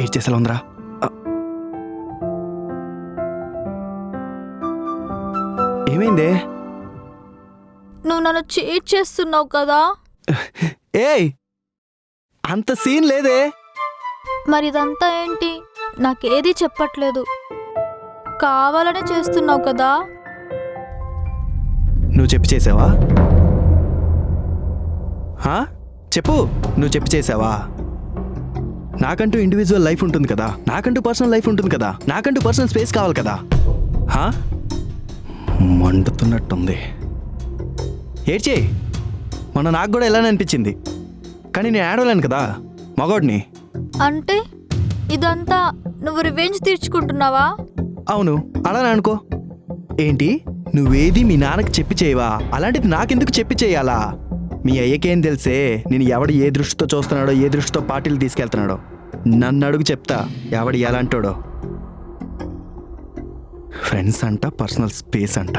ఏడ్చేసేలా ఉందిరా. ఏమైందే? నువ్వు నన్ను చీట్ చేస్తున్నావు కదా. ఏయ్, అంత సీన్ లేదే. మరి ఇదంతా ఏంటి? నాకేది చెప్పట్లేదు. కావాలనే చేస్తున్నావు కదా. నువ్వు చెప్పి చేసావా? చెప్పు, నువ్వు చెప్పి చేసావా? నాకంటూ ఇండివిజువల్ లైఫ్ ఉంటుంది కదా, నాకంటూ పర్సనల్ లైఫ్ ఉంటుంది కదా, నాకంటూ పర్సనల్ స్పేస్ కావాలి కదా. మండుతున్నట్టుంది. ఏడ్చే. మొన్న నాకు కూడా ఇలానే అనిపించింది, కానీ నేను ఆడలేను కదా, మగోడిని. అంటే ఇదంతా నువ్వు రివెంజ్ తీర్చుకుంటున్నావా? అవును, అలానే అనుకో. ఏంటి, నువ్వేది మీ నాన్నకి చెప్పి చేయవా? అలాంటిది నాకెందుకు చెప్పి చేయాలా? మీ అయ్యకేం తెలిసే నేను ఎవడు ఏ దృష్టితో చూస్తున్నాడో, ఏ దృష్టితో పార్టీలు తీసుకెళ్తున్నాడో. నన్ను అడుగు, చెప్తా ఎవడు ఎలాంటోడో. ఫ్రెండ్స్ అంట, పర్సనల్ స్పేస్ అంట.